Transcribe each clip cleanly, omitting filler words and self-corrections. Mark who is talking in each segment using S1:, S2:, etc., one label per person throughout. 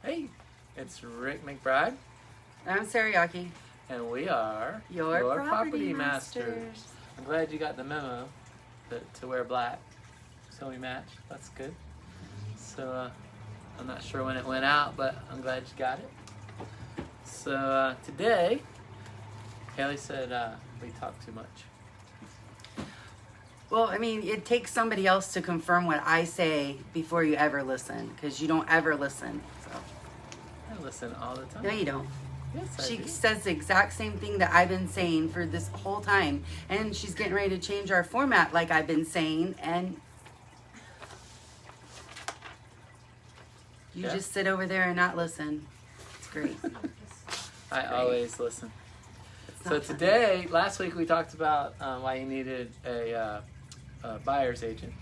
S1: Hey, it's Rick McBride,
S2: I'm Sarayaki.
S1: and we are
S2: Your Property Masters.
S1: I'm glad you got the memo to wear black, so we match. That's good. So I'm not sure when it went out, but I'm glad you got it. So today, Haley said we talk too much.
S2: Well, I mean, it takes somebody else to confirm what I say before you ever listen, because you don't ever listen. So.
S1: I listen all the time.
S2: No, you don't.
S1: Yes, I
S2: She
S1: do.
S2: says the exact same thing that I've been saying for this whole time, and she's getting ready to change our format like I've been saying, and you
S1: Yeah.
S2: just sit over there and not listen. It's great.
S1: I
S2: great.
S1: always listen.
S2: It's
S1: So
S2: not funny.
S1: today, last week we talked about why you needed a buyer's agent.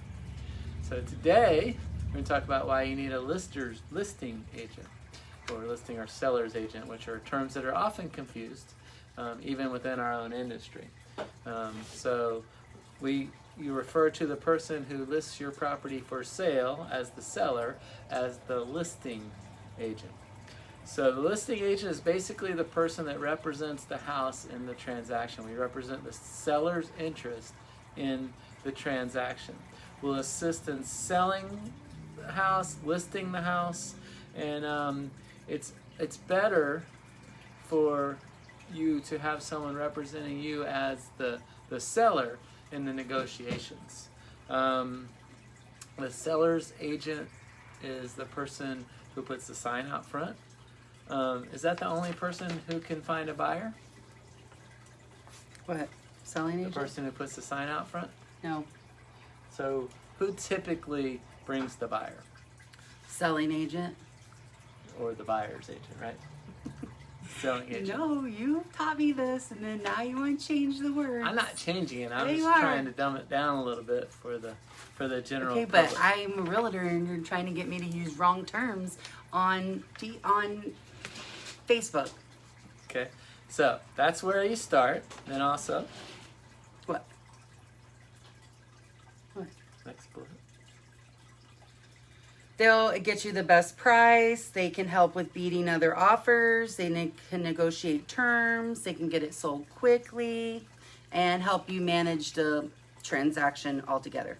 S1: So today we're going to talk about why you need a listing agent, or listing or seller's agent, which are terms that are often confused, even within our own industry. So you refer to the person who lists your property for sale as the seller, as the listing agent. So the listing agent is basically the person that represents the house in the transaction. We represent the seller's interest in the transaction. We'll assist in selling the house, listing the house, and it's better for you to have someone representing you as the seller in the negotiations. The seller's agent is the person who puts the sign out front. Is that the only person who can find a buyer?
S2: What? Selling
S1: The
S2: agent?
S1: person who puts the sign out front?
S2: No.
S1: So who typically brings the buyer?
S2: Selling agent?
S1: Or the buyer's agent, right? Selling agent.
S2: No, you taught me this, and then now you want to change the word.
S1: I'm not changing it. I'm
S2: There
S1: just
S2: you are.
S1: trying to dumb it down a little bit for the general
S2: Okay,
S1: public.
S2: but I'm a realtor, and you're trying to get me to use wrong terms on Facebook.
S1: Okay, so that's where you start. Then also,
S2: What? What?
S1: next bullet.
S2: They'll get you the best price. They can help with beating other offers. They can negotiate terms. They can get it sold quickly and help you manage the transaction altogether.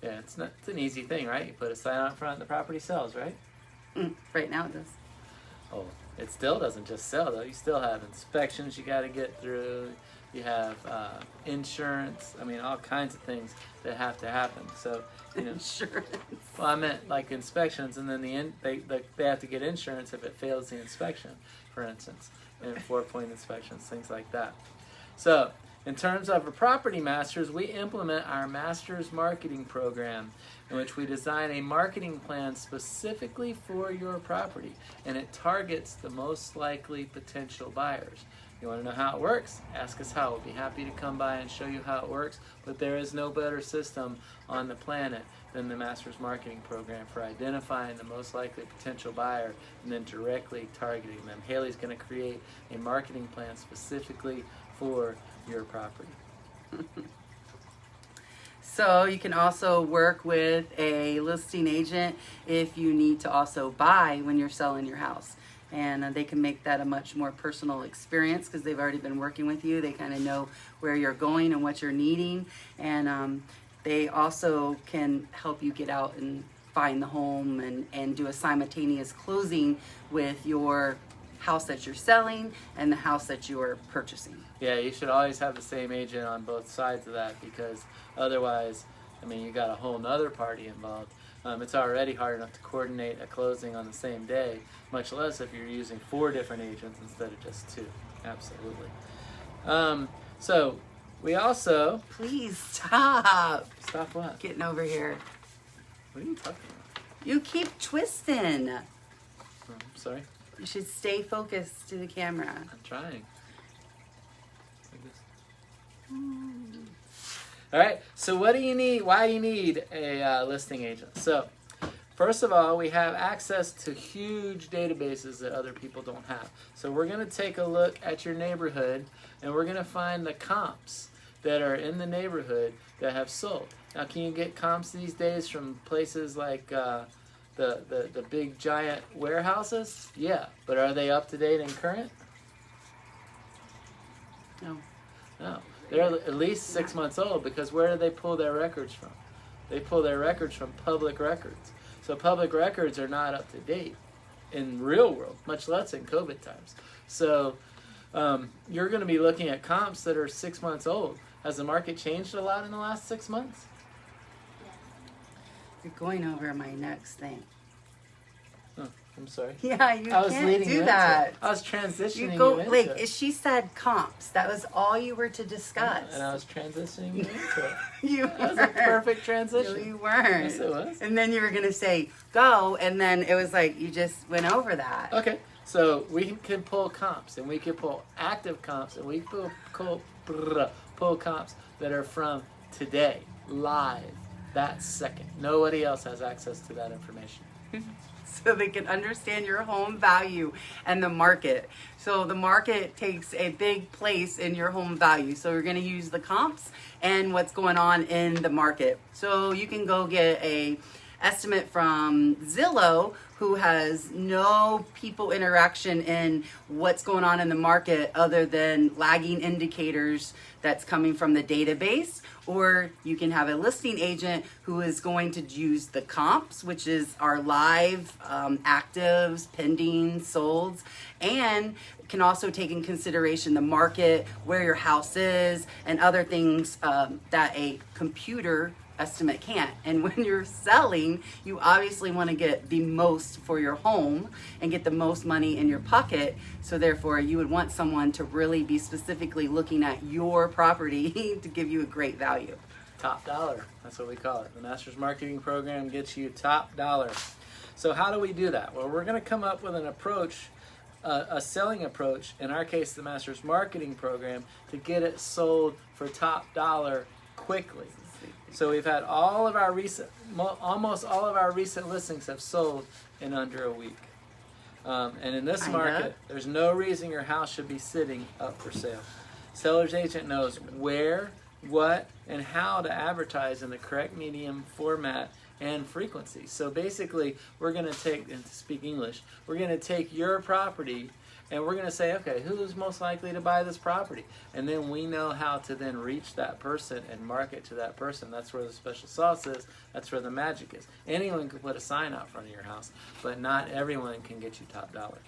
S1: Yeah, it's an easy thing, right? You put a sign out front, and the property sells, right?
S2: Right now it does.
S1: Oh, it still doesn't just sell though. You still have inspections you got to get through. You have insurance. I mean, all kinds of things that have to happen. So, you know.
S2: Insurance.
S1: Well, I meant like inspections, and then they have to get insurance if it fails the inspection, for instance, and 4-point inspections, things like that. So, in terms of a property masters, we implement our master's marketing program, in which we design a marketing plan specifically for your property, and it targets the most likely potential buyers. You want to know how it works? Ask us how. We'll be happy to come by and show you how it works, but there is no better system on the planet than the Master's Marketing Program for identifying the most likely potential buyer and then directly targeting them. Haley's going to create a marketing plan specifically for your property.
S2: So you can also work with a listing agent if you need to also buy when you're selling your house. And they can make that a much more personal experience because they've already been working with you. They kind of know where you're going and what you're needing. And they also can help you get out and find the home and do a simultaneous closing with your house that you're selling and the house that you are purchasing.
S1: Yeah, you should always have the same agent on both sides of that, because otherwise, I mean, you got a whole nother party involved. It's already hard enough to coordinate a closing on the same day, much less if you're using 4 different agents instead of just 2. Absolutely. So we also...
S2: Please stop
S1: Stop what?
S2: getting over here.
S1: What are you talking about?
S2: You keep twisting.
S1: Oh, I'm sorry.
S2: You should stay focused to the camera.
S1: I'm trying. Like this. All right, so what do you need? Why do you need a listing agent? So, first of all, we have access to huge databases that other people don't have. So we're going to take a look at your neighborhood, and we're going to find the comps that are in the neighborhood that have sold. Now, can you get comps these days from places like the the big giant warehouses? Yeah, but are they up to date and current?
S2: No.
S1: No. They're at least 6 months old, because where do they pull their records from? They pull their records from public records. So public records are not up to date in real world, much less in COVID times. So you're going to be looking at comps that are 6 months old. Has the market changed a lot in the last 6 months?
S2: You're going over my next thing.
S1: Oh, I'm sorry.
S2: Yeah, you
S1: I was
S2: can't
S1: leading
S2: do
S1: you
S2: that.
S1: into it. I was transitioning
S2: You
S1: you
S2: go
S1: into
S2: like
S1: it.
S2: she said comps. That was all you were to discuss.
S1: And I was transitioning you into it.
S2: You
S1: That was a perfect transition.
S2: No, you weren't.
S1: Yes, it was.
S2: And then you were gonna say go, and then it was like you just went over that.
S1: Okay, so we can pull comps, and we can pull active comps, and we can pull comps that are from today, live, that second. Nobody else has access to that information.
S2: So they can understand your home value and the market. So the market takes a big place in your home value. So we're going to use the comps and what's going on in the market. So you can go get a estimate from Zillow, who has no people interaction in what's going on in the market other than lagging indicators that's coming from the database. Or you can have a listing agent who is going to use the comps, which is our live actives, pending, solds, and can also take in consideration the market, where your house is, and other things that a computer estimate can't. And when you're selling, you obviously want to get the most for your home and get the most money in your pocket. So therefore, you would want someone to really be specifically looking at your property to give you a great value.
S1: Top dollar, that's what we call it. The Master's Marketing Program gets you top dollar. So how do we do that? Well, we're going to come up with an approach, a selling approach, in our case the Master's Marketing Program, to get it sold for top dollar quickly. So we've had almost all of our recent listings have sold in under a week. And in this market, there's no reason your house should be sitting up for sale. Seller's agent knows where, what, and how to advertise in the correct medium, format, and frequency. So basically, we're going to take, and to speak English, we're going to take your property and we're going to say, okay, who's most likely to buy this property? And then we know how to then reach that person and market to that person. That's where the special sauce is. That's where the magic is. Anyone can put a sign out front of your house, but not everyone can get you top dollar.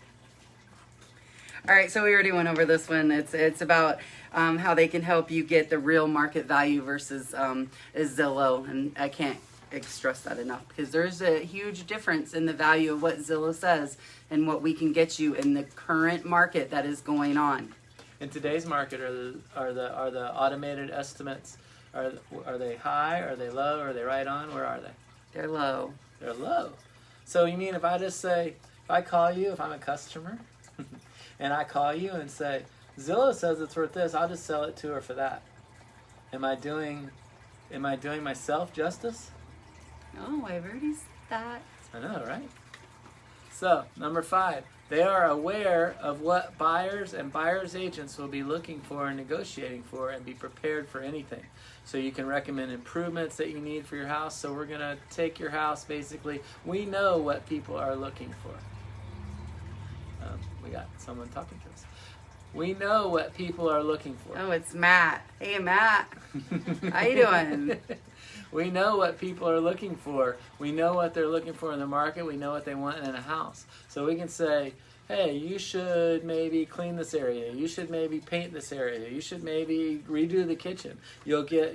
S2: All right, so we already went over this one. It's about how they can help you get the real market value versus Zillow, and I can't stress that enough, because there's a huge difference in the value of what Zillow says and what we can get you in the current market that is going on.
S1: In today's market, are the automated estimates, are they high? Are they low? Are they right on? Where are they?
S2: They're low.
S1: They're low. So you mean if I just say, if I call you, if I'm a customer, and I call you and say, Zillow says it's worth this, I'll just sell it to her for that. Am I doing myself justice?
S2: Oh, I've already said that.
S1: I know, right? So, number 5, they are aware of what buyers and buyers agents will be looking for and negotiating for, and be prepared for anything. So you can recommend improvements that you need for your house. So we're going to take your house, basically. We know what people are looking for. We got someone talking to us. We know what people are looking for.
S2: Oh, it's Matt. Hey, Matt. How you doing?
S1: We know what people are looking for. We know what they're looking for in the market. We know what they want in a house. So we can say, hey, you should maybe clean this area. You should maybe paint this area. You should maybe redo the kitchen. You'll get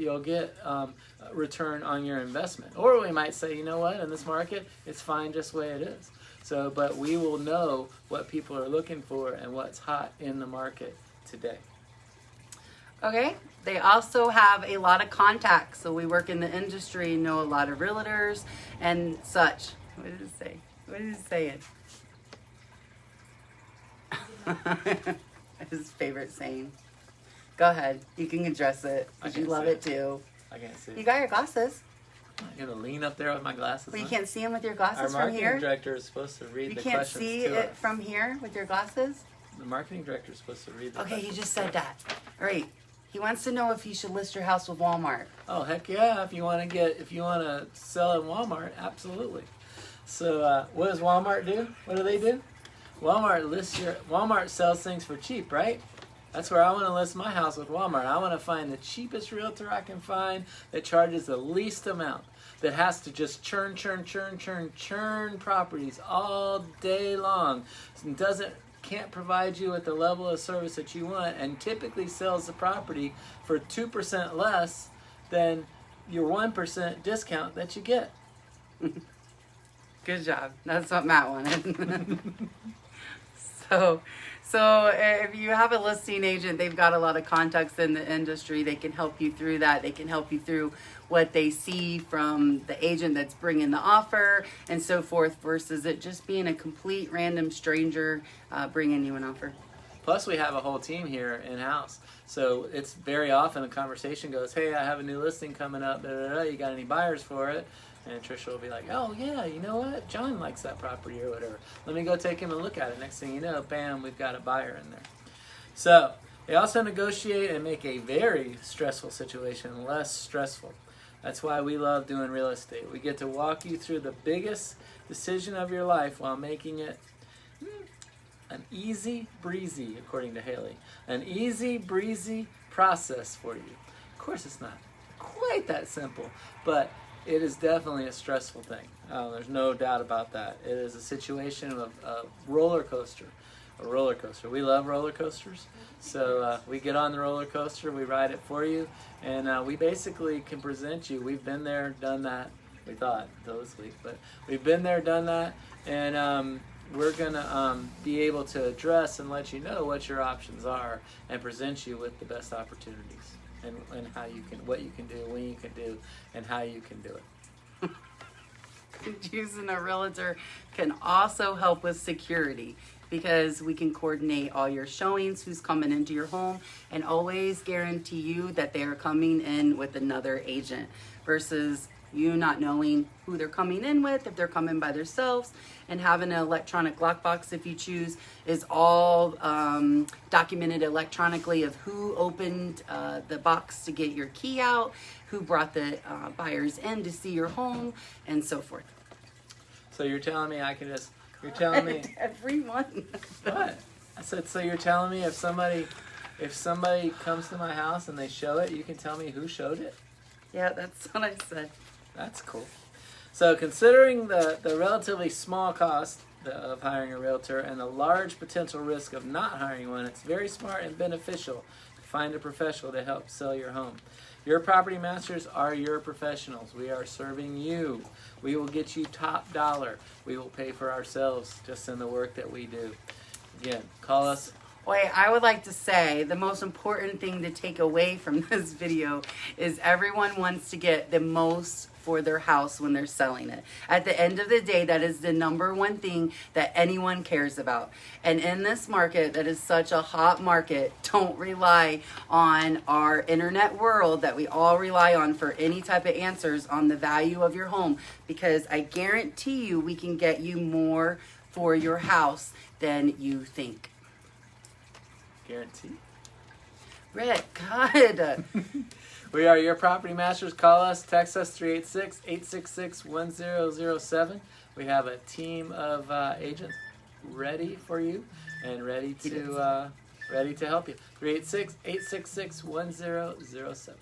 S1: return on your investment. Or we might say, you know what, in this market, it's fine just the way it is. So, but we will know what people are looking for and what's hot in the market today.
S2: Okay. They also have a lot of contacts. So we work in the industry, know a lot of realtors and such. What did it say? What is it saying? His favorite saying. Go ahead. You can address it, because you love it too.
S1: I can't see it.
S2: You got your glasses.
S1: I'm going to lean up there with my glasses
S2: Well, you
S1: on.
S2: can't see them with your glasses
S1: Our
S2: from
S1: marketing
S2: here.
S1: director is supposed to read
S2: You
S1: the
S2: can't
S1: questions
S2: see
S1: to
S2: it
S1: us.
S2: from here with your glasses.
S1: The marketing director is supposed to read the
S2: Okay, you
S1: questions
S2: just
S1: to
S2: said
S1: us.
S2: that. All right. He wants to know if you should list your house with Walmart.
S1: Oh, heck yeah. If you want to sell in Walmart, absolutely. So what does Walmart do? What do they do? Walmart sells things for cheap, right? That's where I want to list my house with Walmart. I want to find the cheapest realtor I can find that charges the least amount, that has to just churn properties all day long, and can't provide you with the level of service that you want, and typically sells the property for 2% less than your 1% discount that you get.
S2: Good job. That's what Matt wanted. So if you have a listing agent, they've got a lot of contacts in the industry. They can help you through that. They can help you through what they see from the agent that's bringing the offer and so forth, versus it just being a complete random stranger bringing you an offer.
S1: Plus, we have a whole team here in-house. So it's very often a conversation goes, hey, I have a new listing coming up. You got any buyers for it? And Trisha will be like, oh, yeah, you know what? John likes that property or whatever. Let me go take him and look at it. Next thing you know, bam, we've got a buyer in there. So they also negotiate and make a very stressful situation less stressful. That's why we love doing real estate. We get to walk you through the biggest decision of your life while making it an easy breezy, according to Haley. An easy breezy process for you. Of course, it's not quite that simple, but it is definitely a stressful thing. There's no doubt about that. It is a situation of a roller coaster. A roller coaster. We love roller coasters. So we get on the roller coaster, we ride it for you, and we basically can present you. We've been there, done that. We thought until this week, but we've been there, done that, and we're gonna be able to address and let you know what your options are and present you with the best opportunities. And how you can, what you can do, when you can do, and how you can do it.
S2: Using a realtor can also help with security, because we can coordinate all your showings, who's coming into your home, and always guarantee you that they are coming in with another agent, versus you not knowing who they're coming in with, if they're coming by themselves. And having an electronic lockbox, if you choose, is all documented electronically of who opened the box to get your key out, who brought the buyers in to see your home, and so forth.
S1: So you're telling me I can just, you're telling me...
S2: Everyone.
S1: What? I said, so you're telling me if somebody comes to my house and they show it, you can tell me who showed it?
S2: Yeah, that's what I said.
S1: That's cool. So considering the relatively small cost of hiring a realtor and the large potential risk of not hiring one, it's very smart and beneficial to find a professional to help sell your home. Your property masters are your professionals. We are serving you. We will get you top dollar. We will pay for ourselves just in the work that we do. Again, call us.
S2: Wait, I would like to say the most important thing to take away from this video is everyone wants to get the most for their house when they're selling it. At the end of the day, that is the number one thing that anyone cares about. And in this market that is such a hot market, don't rely on our internet world that we all rely on for any type of answers on the value of your home, because I guarantee you we can get you more for your house than you think.
S1: Guarantee.
S2: Rick, good.
S1: We are your property masters. Call us, text us 386-866-1007. We have a team of agents ready for you and ready to help you. 386-866-1007.